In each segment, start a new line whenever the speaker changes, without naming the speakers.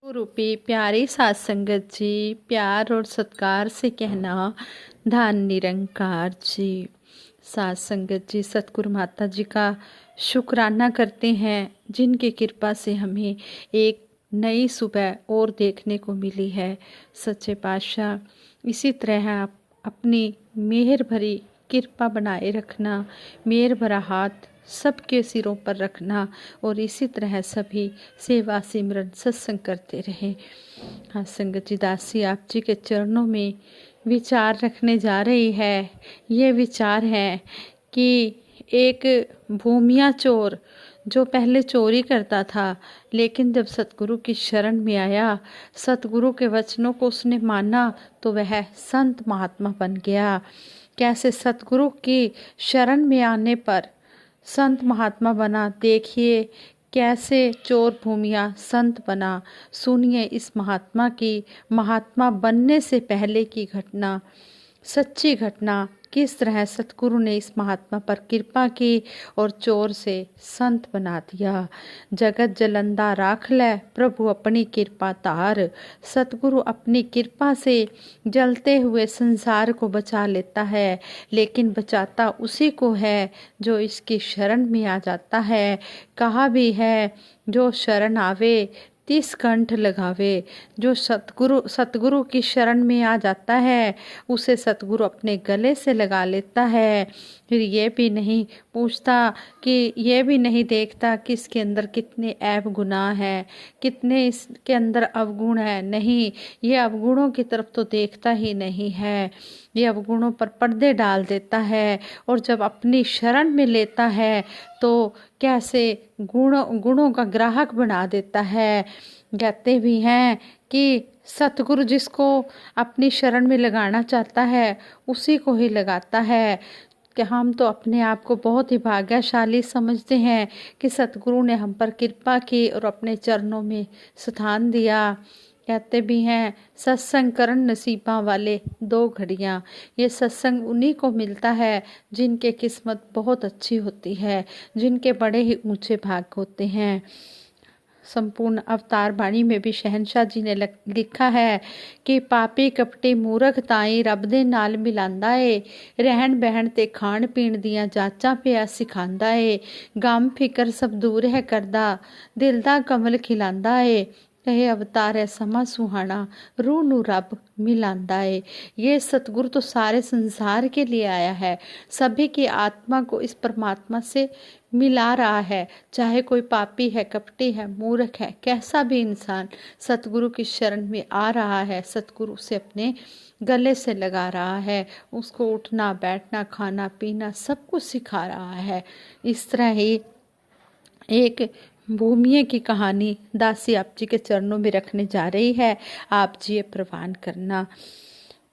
रूपी प्यारी सात संगत जी, प्यार और सत्कार से कहना धन निरंकार जी। सात संगत जी सतगुरु माता जी का शुक्राना करते हैं, जिनकी कृपा से हमें एक नई सुबह और देखने को मिली है। सच्चे पातशाह इसी तरह आप अपनी मेहर भरी कृपा बनाए रखना, मेहर भरा हाथ सबके सिरों पर रखना और इसी तरह सभी सेवा सिमरन सत्संग करते रहे। हाँ संगत जी, दासी आप जी के चरणों में विचार रखने जा रही है। ये विचार है कि एक भूमिया चोर जो पहले चोरी करता था, लेकिन जब सतगुरु की शरण में आया, सतगुरु के वचनों को उसने माना तो वह संत महात्मा बन गया। कैसे सतगुरु की शरण में आने पर संत महात्मा बना, देखिए कैसे चोर भूमिया संत बना। सुनिए इस महात्मा की महात्मा बनने से पहले की घटना, सच्ची घटना, किस तरह सतगुरु ने इस महात्मा पर कृपा की और चोर से संत बना दिया। जगत जलंदा राख ले प्रभु अपनी कृपा तार। सतगुरु अपनी कृपा से जलते हुए संसार को बचा लेता है, लेकिन बचाता उसी को है जो इसकी शरण में आ जाता है। कहा भी है, जो शरण आवे 30 कंठ लगावे। जो सतगुरु की शरण में आ जाता है, उसे सतगुरु अपने गले से लगा लेता है। फिर ये भी नहीं पूछता कि ये भी नहीं देखता कि इसके अंदर कितने ऐब गुनाह हैं, कितने इसके अंदर अवगुण है। नहीं, ये अवगुणों की तरफ तो देखता ही नहीं है, ये अवगुणों पर पर्दे डाल देता है। और जब अपनी शरण में लेता है तो कैसे गुणों का ग्राहक बना देता है। कहते भी हैं कि सतगुरु जिसको अपनी शरण में लगाना चाहता है उसी को ही लगाता है। कि हम तो अपने आप को बहुत ही भाग्यशाली समझते हैं कि सतगुरु ने हम पर कृपा की और अपने चरणों में स्थान दिया। कहते भी हैं, सत्संग करन नसीबा वाले 2 घड़ियाँ। ये सत्संग उन्हीं को मिलता है जिनके किस्मत बहुत अच्छी होती है, जिनके बड़े ही ऊंचे भाग होते हैं। संपूर्ण अवतार बाणी में भी शहनशाह जी ने लिखा है कि पापी कपटी मूरख ताई रब दे नाल मिलांदा है। रहन बहन ते खाण पीण दियां जाचां पिया सिखांदा है। गम फिकर सब दूर है करदा, दिल दा कमल खिलांदा है। कहे अवतार है समा सुहाना, रूह नू रब मिलांदा है। ये सतगुरु तो सारे संसार के लिए आया है, सभी की आत्मा को इस परमात्मा से मिला रहा है। चाहे कोई पापी है, कपटी है, मूर्ख है, कैसा भी इंसान सतगुरु की शरण में आ रहा है, सतगुरु से अपने गले से लगा रहा है, उसको उठना बैठना खाना पीना सब कुछ सिखा रहा है। इस तरह ही एक भूमिये की कहानी दासी आप जी के चरणों में रखने जा रही है। आप जी ये प्रवान करना।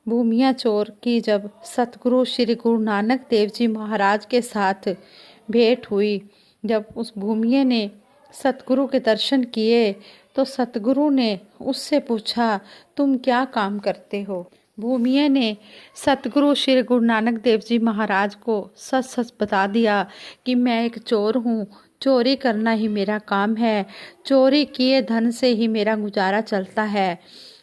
भूमिया चोर की जब सतगुरु श्री गुरु नानक देव जी महाराज के साथ भेंट हुई, जब उस भूमिये ने सतगुरु के दर्शन किए तो सतगुरु ने उससे पूछा, तुम क्या काम करते हो। भूमिये ने सतगुरु श्री गुरु नानक देव जी महाराज को सच सच बता दिया कि मैं एक चोर हूँ, चोरी करना ही मेरा काम है, चोरी किए धन से ही मेरा गुजारा चलता है।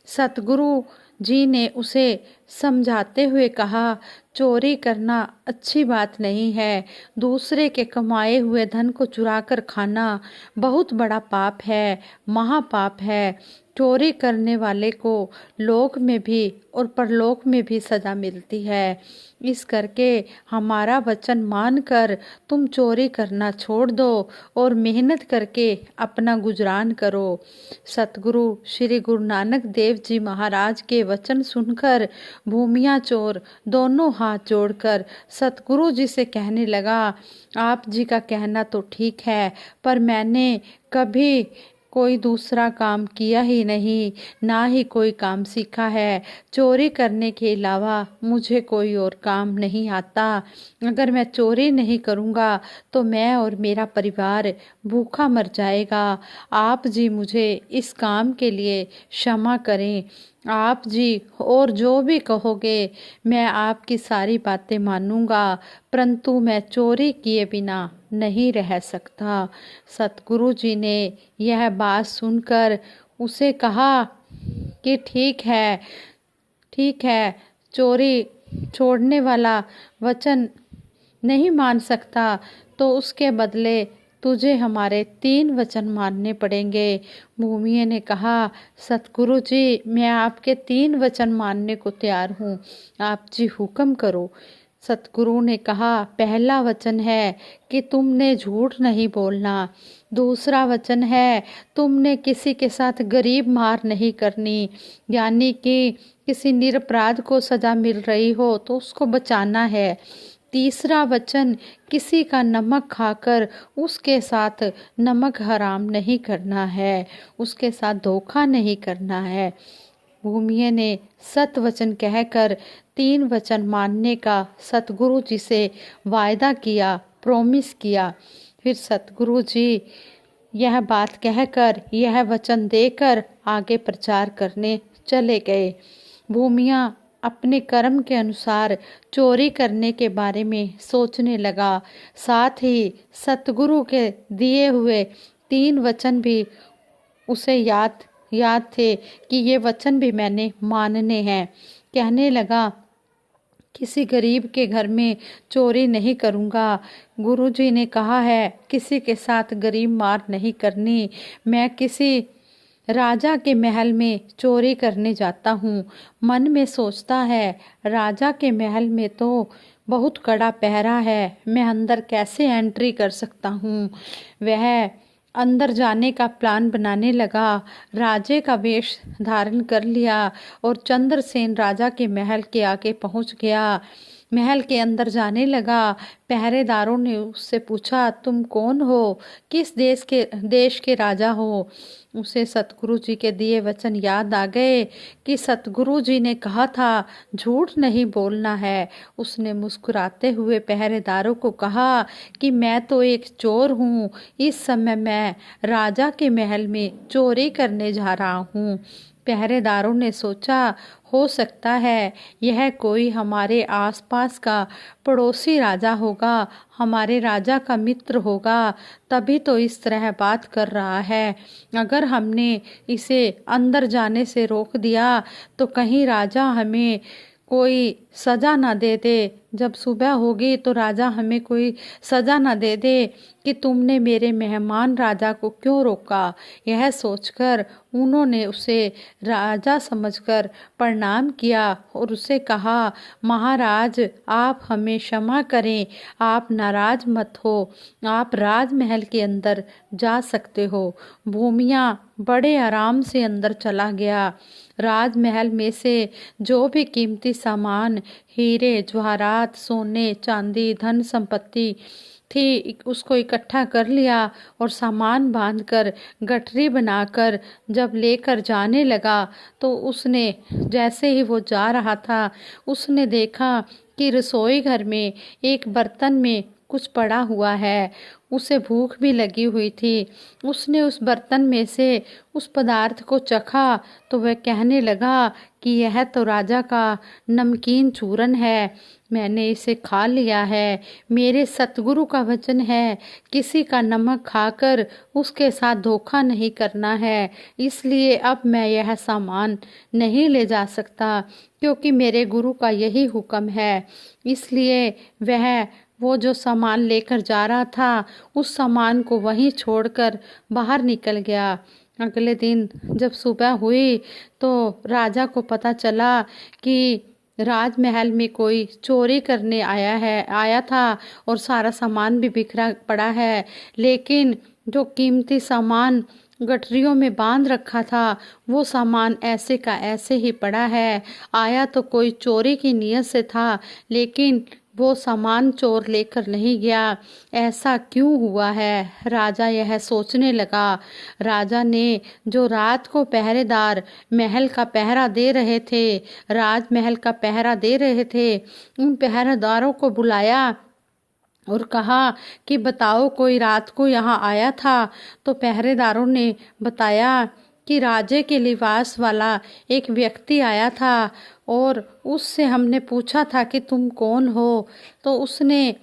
सतगुरु जी ने उसे समझाते हुए कहा, चोरी करना अच्छी बात नहीं है, दूसरे के कमाए हुए धन को चुरा कर खाना बहुत बड़ा पाप है, महापाप है। चोरी करने वाले को लोक में भी और परलोक में भी सजा मिलती है। इस करके हमारा वचन मानकर तुम चोरी करना छोड़ दो और मेहनत करके अपना गुजरान करो। सतगुरु श्री गुरु नानक देव जी महाराज के वचन सुनकर भूमिया चोर दोनों हाथ जोड़कर सतगुरु जी से कहने लगा, आप जी का कहना तो ठीक है, पर मैंने कभी कोई दूसरा काम किया ही नहीं, ना ही कोई काम सीखा है। चोरी करने के अलावा मुझे कोई और काम नहीं आता। अगर मैं चोरी नहीं करूँगा तो मैं और मेरा परिवार भूखा मर जाएगा। आप जी मुझे इस काम के लिए क्षमा करें। आप जी और जो भी कहोगे मैं आपकी सारी बातें मानूंगा, परंतु मैं चोरी किए बिना नहीं रह सकता। सतगुरु जी ने यह बात सुनकर उसे कहा कि ठीक है, चोरी छोड़ने वाला वचन नहीं मान सकता तो उसके बदले तुझे हमारे 3 वचन मानने पड़ेंगे। भूमिये ने कहा, सतगुरु जी, मैं आपके 3 वचन मानने को तैयार हूँ, आप जी हुक्म करो। सतगुरु ने कहा, पहला वचन है कि तुमने झूठ नहीं बोलना। दूसरा वचन है तुमने किसी के साथ गरीब मार नहीं करनी, यानी कि किसी निरपराध को सजा मिल रही हो तो उसको बचाना है। तीसरा वचन, किसी का नमक खाकर उसके साथ नमक हराम नहीं करना है, उसके साथ धोखा नहीं करना है। भूमिये ने सत वचन कहकर 3 वचन मानने का सतगुरु जी से वायदा किया, प्रॉमिस किया। फिर सतगुरु जी यह बात कहकर, यह वचन देकर आगे प्रचार करने चले गए। भूमिया अपने कर्म के अनुसार चोरी करने के बारे में सोचने लगा। साथ ही सतगुरु के दिए हुए 3 वचन भी उसे याद थे कि ये वचन भी मैंने मानने हैं। कहने लगा, किसी गरीब के घर में चोरी नहीं करूँगा। गुरुजी ने कहा है किसी के साथ गरीब मार नहीं करनी। मैं किसी राजा के महल में चोरी करने जाता हूँ। मन में सोचता है, राजा के महल में तो बहुत कड़ा पहरा है, मैं अंदर कैसे एंट्री कर सकता हूँ। वह अंदर जाने का प्लान बनाने लगा। राजे का वेश धारण कर लिया और चंद्रसेन राजा के महल के आगे पहुँच गया। महल के अंदर जाने लगा। पहरेदारों ने उससे पूछा, तुम कौन हो, किस देश के राजा हो। उसे सतगुरु जी के दिए वचन याद आ गए कि सतगुरु जी ने कहा था झूठ नहीं बोलना है। उसने मुस्कुराते हुए पहरेदारों को कहा कि मैं तो एक चोर हूँ, इस समय मैं राजा के महल में चोरी करने जा रहा हूँ। पहरेदारों ने सोचा, हो सकता है यह कोई हमारे आसपास का पड़ोसी राजा होगा, हमारे राजा का मित्र होगा, तभी तो इस तरह बात कर रहा है। अगर हमने इसे अंदर जाने से रोक दिया तो कहीं राजा हमें कोई सजा ना दे दे। जब सुबह होगी तो राजा हमें कोई सजा ना दे दे कि तुमने मेरे मेहमान राजा को क्यों रोका। यह सोचकर उन्होंने उसे राजा समझकर प्रणाम किया और उसे कहा, महाराज आप हमें क्षमा करें, आप नाराज मत हो, आप राजमहल के अंदर जा सकते हो। भूमिया बड़े आराम से अंदर चला गया। राजमहल में से जो भी कीमती सामान, हीरे जवाहरात, सोने चांदी, धन संपत्ति थी, उसको इकट्ठा कर लिया और सामान बांधकर गठरी बनाकर जब लेकर जाने लगा तो उसने, जैसे ही वो जा रहा था, उसने देखा कि रसोई घर में एक बर्तन में कुछ पड़ा हुआ है। उसे भूख भी लगी हुई थी। उसने उस बर्तन में से उस पदार्थ को चखा तो वह कहने लगा कि यह तो राजा का नमकीन चूरन है, मैंने इसे खा लिया है। मेरे सतगुरु का वचन है, किसी का नमक खाकर उसके साथ धोखा नहीं करना है, इसलिए अब मैं यह सामान नहीं ले जा सकता क्योंकि मेरे गुरु का यही हुक्म है। इसलिए वह वो जो सामान लेकर जा रहा था उस सामान को वहीं छोड़कर बाहर निकल गया। अगले दिन जब सुबह हुई तो राजा को पता चला कि राजमहल में कोई चोरी करने आया था और सारा सामान भी बिखरा पड़ा है, लेकिन जो कीमती सामान गठरियों में बांध रखा था वो सामान ऐसे का ऐसे ही पड़ा है। आया तो कोई चोरी की नीयत से था, लेकिन वो सामान चोर लेकर नहीं गया। ऐसा क्यों हुआ है? राजा यह सोचने लगा। राजा ने जो रात को पहरेदार महल का पहरा दे रहे थे, राजमहल का पहरा दे रहे थे, उन पहरेदारों को बुलाया और कहा कि बताओ कोई रात को यहाँ आया था। तो पहरेदारों ने बताया कि राजे के लिबास वाला एक व्यक्ति आया था और उससे हमने पूछा था कि तुम कौन हो, तो उसने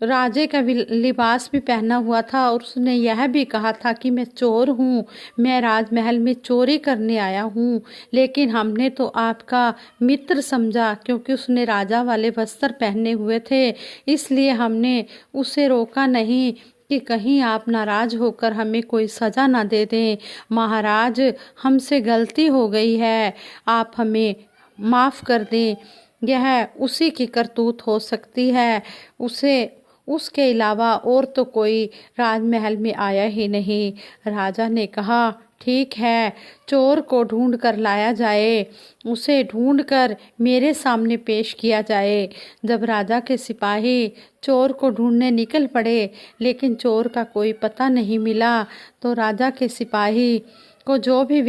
राजे का लिबास भी पहना हुआ था और उसने यह भी कहा था कि मैं चोर हूँ, मैं राजमहल में चोरी करने आया हूँ। लेकिन हमने तो आपका मित्र समझा, क्योंकि उसने राजा वाले वस्त्र पहने हुए थे, इसलिए हमने उसे रोका नहीं कि कहीं आप नाराज होकर हमें कोई सजा ना दे दें। महाराज, हमसे गलती हो गई है, आप हमें माफ़ कर दें। यह उसी की करतूत हो सकती है, उसे उसके अलावा और तो कोई राजमहल में आया ही नहीं। राजा ने कहा, ठीक है, चोर को ढूंढ कर लाया जाए, उसे ढूंढ कर मेरे सामने पेश किया जाए। जब राजा के सिपाही चोर को ढूंढने निकल पड़े, लेकिन चोर का कोई पता नहीं मिला, तो राजा के सिपाही को जो भी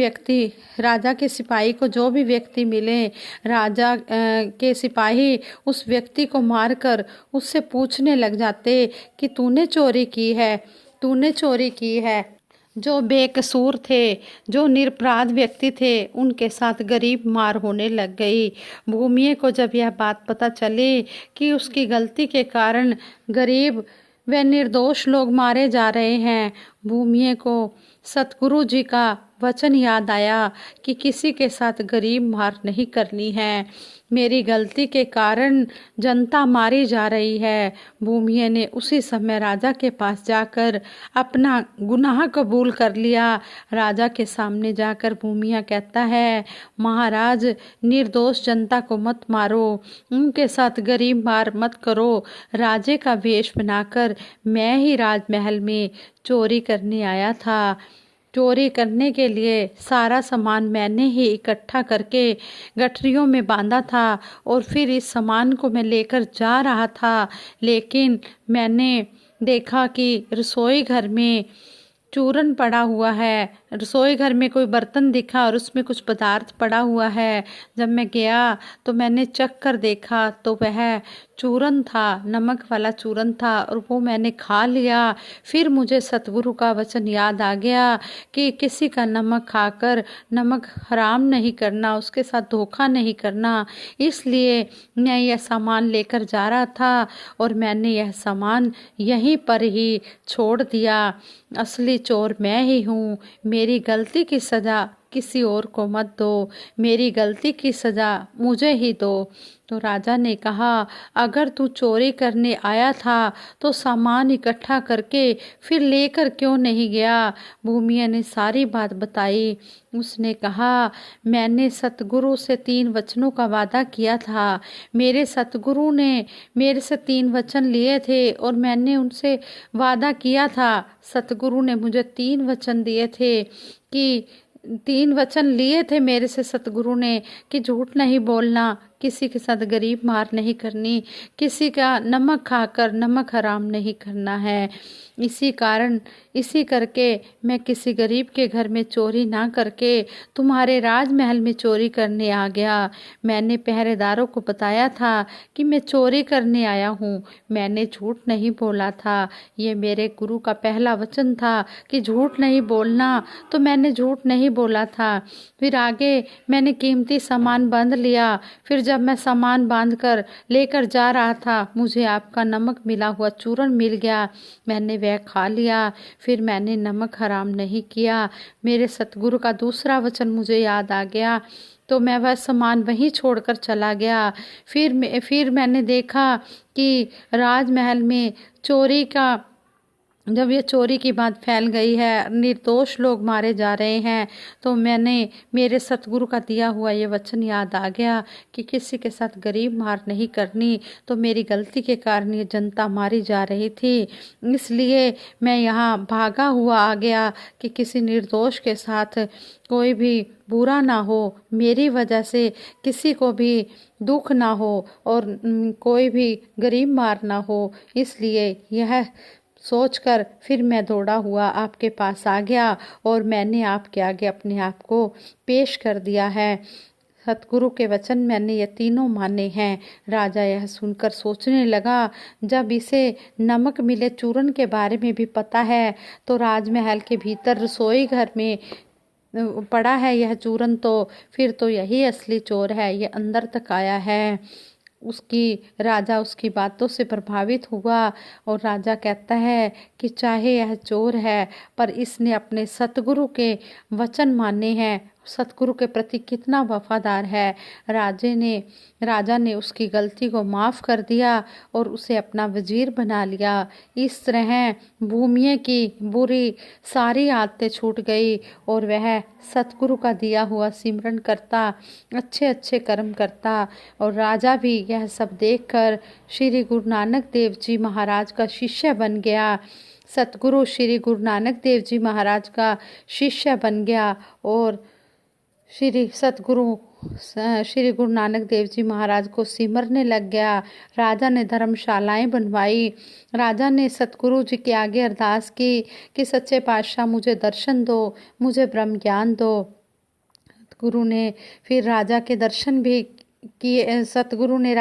व्यक्ति मिले, राजा के सिपाही उस व्यक्ति को मारकर उससे पूछने लग जाते कि तूने चोरी की है। जो बेकसूर थे, जो निरपराध व्यक्ति थे, उनके साथ गरीब मार होने लग गई। भूमिये को जब यह बात पता चली कि उसकी गलती के कारण गरीब व निर्दोष लोग मारे जा रहे हैं, भूमिये को सतगुरु जी का वचन याद आया कि किसी के साथ गरीब मार नहीं करनी है। मेरी गलती के कारण जनता मारी जा रही है। भूमिये ने उसी समय राजा के पास जाकर अपना गुनाह कबूल कर लिया। राजा के सामने जाकर भूमिया कहता है, महाराज, निर्दोष जनता को मत मारो, उनके साथ गरीब मार मत करो। राजे का वेश बनाकर मैं ही राजमहल में चोरी करने आया था। चोरी करने के लिए सारा सामान मैंने ही इकट्ठा करके गठरियों में बांधा था और फिर इस सामान को मैं लेकर जा रहा था, लेकिन मैंने देखा कि रसोई घर में चूरन पड़ा हुआ है। रसोई घर में कोई बर्तन दिखा और उसमें कुछ पदार्थ पड़ा हुआ है। जब मैं गया तो मैंने चख कर देखा तो वह चूरन था, नमक वाला चूरन था, और वो मैंने खा लिया। फिर मुझे सतगुरु का वचन याद आ गया कि किसी का नमक खाकर नमक हराम नहीं करना, उसके साथ धोखा नहीं करना। इसलिए मैं यह सामान लेकर जा रहा था और मैंने यह सामान यहीं पर ही छोड़ दिया। असली चोर मैं ही हूँ। मेरी गलती की सज़ा किसी और को मत दो, मेरी गलती की सज़ा मुझे ही दो। तो राजा ने कहा, अगर तू चोरी करने आया था तो सामान इकट्ठा करके फिर लेकर क्यों नहीं गया? भूमिया ने सारी बात बताई। उसने कहा, मैंने सतगुरु से 3 वचनों का वादा किया था। मेरे सतगुरु ने मेरे से 3 वचन लिए थे और मैंने उनसे वादा किया था। सतगुरु ने मुझे 3 वचन दिए थे कि 3 वचन लिए थे मेरे से सतगुरु ने कि झूठ नहीं बोलना, किसी के साथ गरीब मार नहीं करनी, किसी का नमक खाकर नमक हराम नहीं करना है। इसी करके मैं किसी गरीब के घर में चोरी ना करके तुम्हारे राजमहल में चोरी करने आ गया। मैंने पहरेदारों को बताया था कि मैं चोरी करने आया हूँ, मैंने झूठ नहीं बोला था। ये मेरे गुरु का पहला वचन था कि झूठ नहीं बोलना, तो मैंने झूठ नहीं बोला था। फिर आगे मैंने कीमती सामान बांध लिया। फिर जब मैं सामान बांधकर लेकर जा रहा था, मुझे आपका नमक मिला हुआ चूरन मिल गया, मैंने वह खा लिया। फिर मैंने नमक हराम नहीं किया। मेरे सतगुरु का दूसरा वचन मुझे याद आ गया, तो मैं वह सामान वहीं छोड़कर चला गया। फिर मैंने देखा कि राजमहल में जब ये चोरी की बात फैल गई है, निर्दोष लोग मारे जा रहे हैं, तो मैंने मेरे सतगुरु का दिया हुआ ये वचन याद आ गया कि किसी के साथ गरीब मार नहीं करनी। तो मेरी गलती के कारण ये जनता मारी जा रही थी, इसलिए मैं यहाँ भागा हुआ आ गया कि किसी निर्दोष के साथ कोई भी बुरा ना हो, मेरी वजह से किसी को भी दुख ना हो और कोई भी गरीब मार ना हो। इसलिए यह सोचकर फिर मैं दौड़ा हुआ आपके पास आ गया और मैंने आपके आगे अपने आप को पेश कर दिया है। सतगुरु के वचन मैंने ये तीनों माने हैं। राजा यह सुनकर सोचने लगा, जब इसे नमक मिले चूरन के बारे में भी पता है, तो राजमहल के भीतर रसोई घर में पड़ा है यह चूरन, तो फिर तो यही असली चोर है, ये अंदर तक आया है। राजा उसकी बातों से प्रभावित हुआ और राजा कहता है कि चाहे यह चोर है पर इसने अपने सतगुरु के वचन माने हैं, सतगुरु के प्रति कितना वफादार है। राजा ने उसकी गलती को माफ़ कर दिया और उसे अपना वजीर बना लिया। इस तरह भूमिया की बुरी सारी आदतें छूट गई और वह सतगुरु का दिया हुआ सिमरन करता, अच्छे अच्छे कर्म करता। और राजा भी यह सब देखकर श्री गुरु नानक देव जी महाराज का शिष्य बन गया। सतगुरु श्री गुरु नानक देव जी महाराज का शिष्य बन गया और श्री गुरु नानक देव जी महाराज को सिमरने लग गया। राजा ने धर्मशालाएं बनवाई। राजा ने सतगुरु जी के आगे अरदास की कि सच्चे पातशाह मुझे दर्शन दो, मुझे ब्रह्म ज्ञान दो। गुरु ने फिर राजा के दर्शन भी किए। सतगुरु ने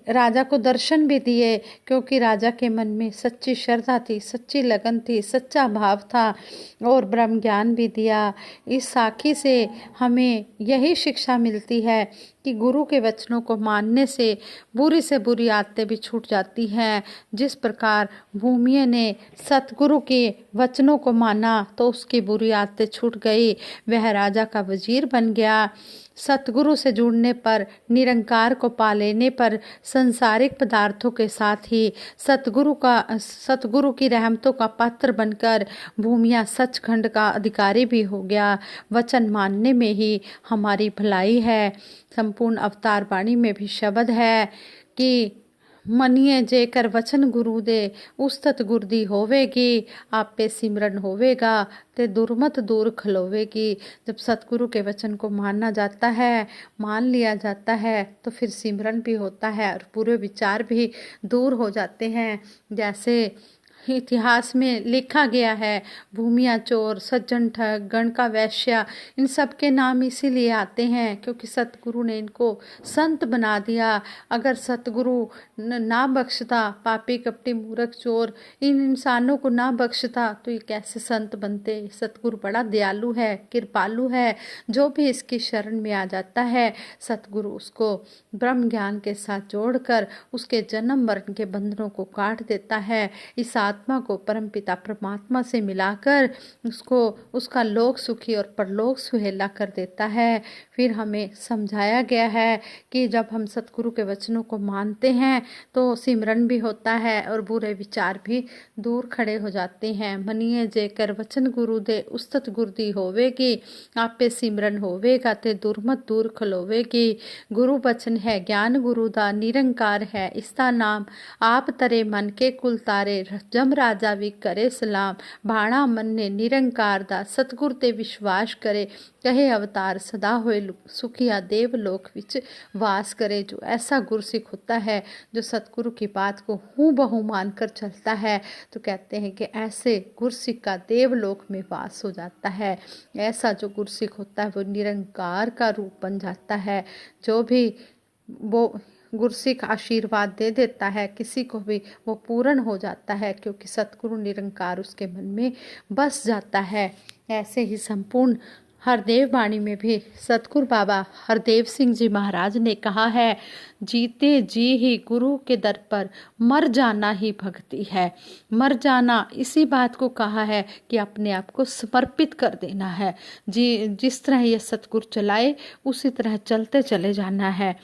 राजा को दर्शन भी दिए, क्योंकि राजा के मन में सच्ची श्रद्धा थी, सच्ची लगन थी, सच्चा भाव था, और ब्रह्म ज्ञान भी दिया। इस साखी से हमें यही शिक्षा मिलती है कि गुरु के वचनों को मानने से बुरी आदतें भी छूट जाती हैं। जिस प्रकार भूमिया ने सतगुरु के वचनों को माना तो उसकी बुरी आदतें छूट गई, वह राजा का वजीर बन गया। सतगुरु से जुड़ने पर, निरंकार को पा लेने पर संसारिक पदार्थों के साथ ही सतगुरु की रहमतों का पात्र बनकर भूमिया सचखंड का अधिकारी भी हो गया। वचन मानने में ही हमारी भलाई है। संपूर्ण अवतार वाणी में भी शब्द है कि मनिए जेकर वचन गुरु दे, उस्तत गुरदी होवेगी, आप पे सिमरन होवेगा ते दुर्मत दूर खलोवेगी। जब सतगुरु के वचन को माना जाता है, मान लिया जाता है, तो फिर सिमरन भी होता है और पूरे विचार भी दूर हो जाते हैं। जैसे इतिहास में लिखा गया है, भूमिया चोर, सज्जन ठग, गणका वैश्या, इन सब के नाम इसीलिए आते हैं क्योंकि सतगुरु ने इनको संत बना दिया। अगर सतगुरु ना बख्शता, पापी कपटी मूर्ख चोर इन इंसानों को ना बख्शता तो ये कैसे संत बनते। सतगुरु बड़ा दयालु है, कृपालु है। जो भी इसकी शरण में आ जाता है, सतगुरु उसको ब्रह्म ज्ञान के साथ जोड़कर उसके जन्म मरण के बंधनों को काट देता है। इस आत्मा को परमपिता परमात्मा से मिलाकर उसका लोक सुखी और परलोक सुहेला कर देता है। फिर हमें समझाया गया है कि जब हम सतगुरु के वचनों को मानते हैं तो सिमरन भी होता है और बुरे विचार भी दूर खड़े हो जाते हैं। मनिए जेकर वचन गुरु दे, उस्तत गुरदी होवेगी, आपे सिमरन होवेगा ते दुर्मत दूर खलोवेगी। गुरु बचन है ज्ञान गुरु दा, निरंकार है इसका नाम, आप तरे मन के कुल तारे, जम राजा भी करे सलाम। भाणा मन ने निरंकार दा, सतगुर ते विश्वास करे, कहे अवतार सदा होए सुखिया, देव लोक विच वास करे। जो ऐसा गुरसिख होता है, जो सतगुरु की बात को हूँ बहू मानकर चलता है, तो कहते हैं कि ऐसे गुरसिख का देवलोक में वास हो जाता है। ऐसा जो गुरसिख होता है वो निरंकार का रूप बन जाता है। जो भी वो गुरसिख आशीर्वाद दे देता है किसी को भी, वो पूर्ण हो जाता है, क्योंकि सतगुरु निरंकार उसके मन में बस जाता है। ऐसे ही संपूर्ण हरदेव वाणी में भी सतगुरु बाबा हरदेव सिंह जी महाराज ने कहा है, जीते जी ही गुरु के दर पर मर जाना ही भक्ति है। मर जाना इसी बात को कहा है कि अपने आप को समर्पित कर देना है। जिस तरह ये सतगुरु चलाए उसी तरह चलते चले जाना है।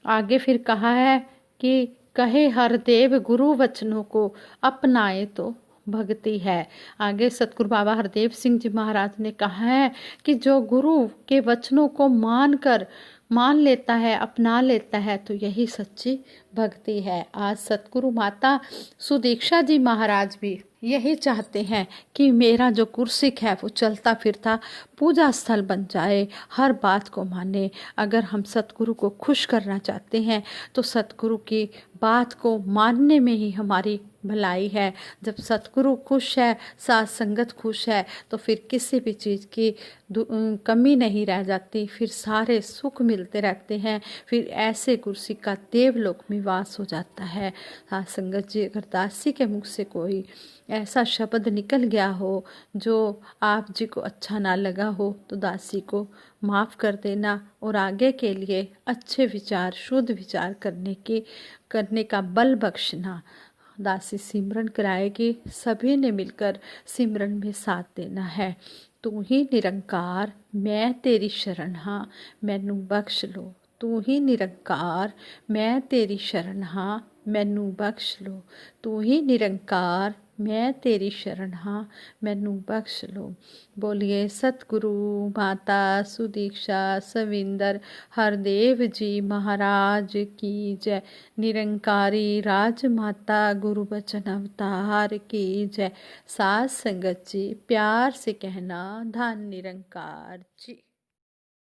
आगे फिर कहा है कि कहे हरदेव गुरु वचनों को अपनाए तो भक्ति है। आगे सतगुरु बाबा हरदेव सिंह जी महाराज ने कहा है कि जो गुरु के वचनों को मान लेता है, अपना लेता है, तो यही सच्ची भक्ति है। आज सतगुरु माता सुदीक्षा जी महाराज भी यही चाहते हैं कि मेरा जो गुरसिख है वो चलता फिरता पूजा स्थल बन जाए, हर बात को माने। अगर हम सतगुरु को खुश करना चाहते हैं तो सतगुरु की बात को मानने में ही हमारी भलाई है। जब सतगुरु खुश है, साथ संगत खुश है, तो फिर किसी भी चीज़ की कमी नहीं रह जाती, फिर सारे सुख मिलते रहते हैं। फिर ऐसे गुरसिख का देवलोक में वास हो जाता है। साथ संगत जी, अगर दासी के मुख से कोई ऐसा शब्द निकल गया हो जो आप जी को अच्छा ना लगा हो तो दासी को माफ़ कर देना और आगे के लिए अच्छे विचार, शुद्ध विचार करने का बल बख्शना। दासी सिमरन कराएगी, सभी ने मिलकर सिमरन में साथ देना है। तू ही निरंकार, मैं तेरी शरण हाँ, मैनू बख्श लो। तू ही निरंकार, मैं तेरी शरण हाँ, मैनू बख्श लो। तू ही निरंकार, मैं तेरी शरण हाँ, मैनू बख्श लो। बोलिए सतगुरु माता सुदीक्षा सविंदर हरदेव जी महाराज की जय। निरंकारी राजमाता गुरु बचन अवतार की जय। साथ संगत जी प्यार से कहना धन निरंकार जी।